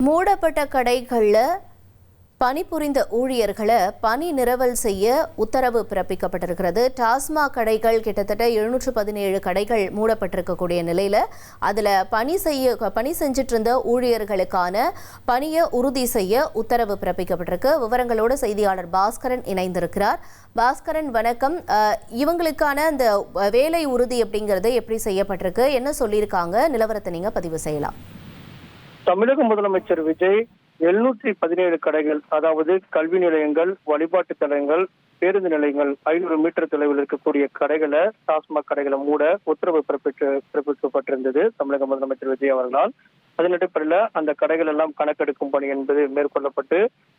மூடப்பட்ட கடைகளில் பணிபுரிந்த ஊழியர்களை பணி நிரவல் செய்ய உத்தரவு பிறப்பிக்கப்பட்டிருக்கிறது. டாஸ்மாக் கடைகள் கிட்டத்தட்ட 717 கடைகள் மூடப்பட்டிருக்கக்கூடிய நிலையில் அதில் பணி செஞ்சிட்டு இருந்த ஊழியர்களுக்கான பணியை உறுதி செய்ய உத்தரவு பிறப்பிக்கப்பட்டிருக்கு. விவரங்களோடு செய்தியாளர் பாஸ்கரன் இணைந்திருக்கிறார். பாஸ்கரன் வணக்கம். இவங்களுக்கான இந்த வேலை உறுதி அப்படிங்கிறது எப்படி செய்யப்பட்டிருக்கு, என்ன சொல்லியிருக்காங்க, நிலவரத்தை நீங்க பதிவு செய்யலாம். தமிழக முதலமைச்சர் விஜய் 717 கடைகள், அதாவது கல்வி நிலையங்கள், வழிபாட்டு தலங்கள், பேருந்து நிலையங்கள் 500 மீட்டர் தொலைவில் இருக்கக்கூடிய கடைகளை, டாஸ்மாக் கடைகளை மூட உத்தரவு பிறப்பிக்கப்பட்டிருந்தது தமிழக முதலமைச்சர் விஜய் அவர்களால். அதன் அடிப்படையில் அந்த கடைகள் எல்லாம் கணக்கெடுக்கும் பணி என்பது மேற்கொள்ளப்பட்டு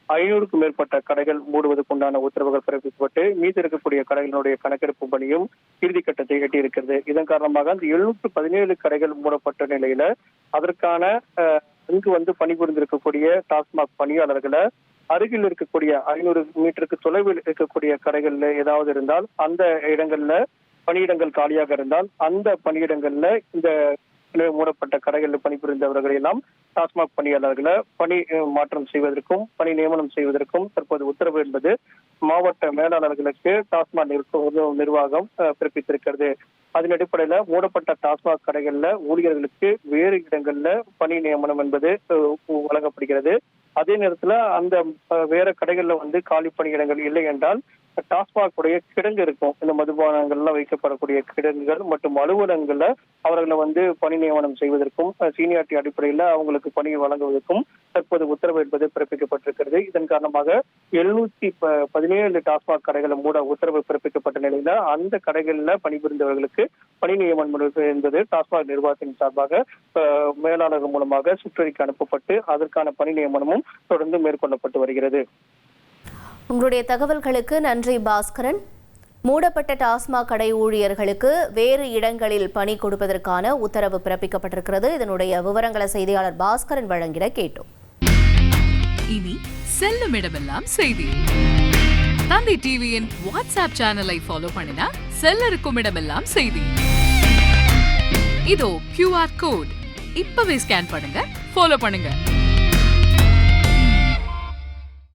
500க்கும் மேற்பட்ட கடைகள் மூடுவதற்குண்டான உத்தரவுகள் பிறப்பிக்கப்பட்டு மீது இருக்கக்கூடிய கடைகளுடைய கணக்கெடுப்பு பணியும் இறுதிக்கட்டத்தை எட்டியிருக்கிறது. இதன் காரணமாக அந்த 717 கடைகள் மூடப்பட்ட நிலையில அதற்கான இங்கு பணிபுரிந்திருக்கக்கூடிய டாஸ்மாக் பணியாளர்களை அருகில் இருக்கக்கூடிய 500 மீட்டருக்கு தொலைவில் இருக்கக்கூடிய கடைகள்ல ஏதாவது இருந்தால், அந்த இடங்கள்ல பணியிடங்கள் காலியாக இருந்தால் அந்த பணியிடங்கள்ல இந்த மூடப்பட்ட கடைகளில் பணிபுரிந்தவர்கள் எல்லாம் டாஸ்மாக் பணியாளர்களை பணி மாற்றம் செய்வதற்கும் பணி நியமனம் செய்வதற்கும் தற்போது உத்தரவு என்பது மாவட்ட மேலாளர்களுக்கு டாஸ்மாக் நிர்வாகம் பிறப்பித்திருக்கிறது. அதன் அடிப்படையில மூடப்பட்ட டாஸ்மாக் கடைகள்ல ஊழியர்களுக்கு வேறு இடங்கள்ல பணி நியமனம் என்பது வழங்கப்படுகிறது. அதே நேரத்துல அந்த வேற கடைகள்ல காலி பணியிடங்கள் இல்லை என்றால் டாஸ்மாக் உடைய கிடங்கு இருக்கும். இந்த மதுபானங்கள்ல வைக்கப்படக்கூடிய கிடங்குகள் மற்றும் அலுவலகங்கள்ல அவர்களை பணி நியமனம் செய்வதற்கும் சீனியாரிட்டி அடிப்படையில அவங்களுக்கு பணி வழங்குவதற்கும் தற்போது உத்தரவு என்பது பிறப்பிக்கப்பட்டிருக்கிறது. இதன் காரணமாக 717 டாஸ்மாக் கடைகளை மூட உத்தரவு பிறப்பிக்கப்பட்ட நிலையில அந்த கடைகள்ல பணிபுரிந்தவர்களுக்கு பணி நியமனம் என்பது டாஸ்மாக் நிர்வாகத்தின் சார்பாக மேலாளர்கள் மூலமாக சுற்றறிக்கை அனுப்பப்பட்டு அதற்கான பணி நியமனமும் தொடர்ந்து மேற்கொள்ளப்பட்டு வருகிறது. உங்களுடைய தகவல்களுக்கு நன்றி பாஸ்கரன். மூடப்பட்ட டாஸ்மாக் கடை ஊழியர்களுக்கு வேறு இடங்களில் பணி கொடுப்பதற்கான உத்தரவு பிறப்பிக்கப்பட்டிருக்கிறது. இதனுடைய விவரங்களை செய்தியாளர் பாஸ்கரன் வழங்கிட கேட்டோம். இனி செல்லும் இடமெல்லாம் செய்தி. தந்தி டிவியின் வாட்ஸ்அப் சேனலை ஃபாலோ பண்ணினா செல்ல இருக்கும் இடமெல்லாம் செய்தி. இதோ QR கோட் இப்பவே ஸ்கேன் பண்ணுங்க, ஃபாலோ பண்ணுங்க.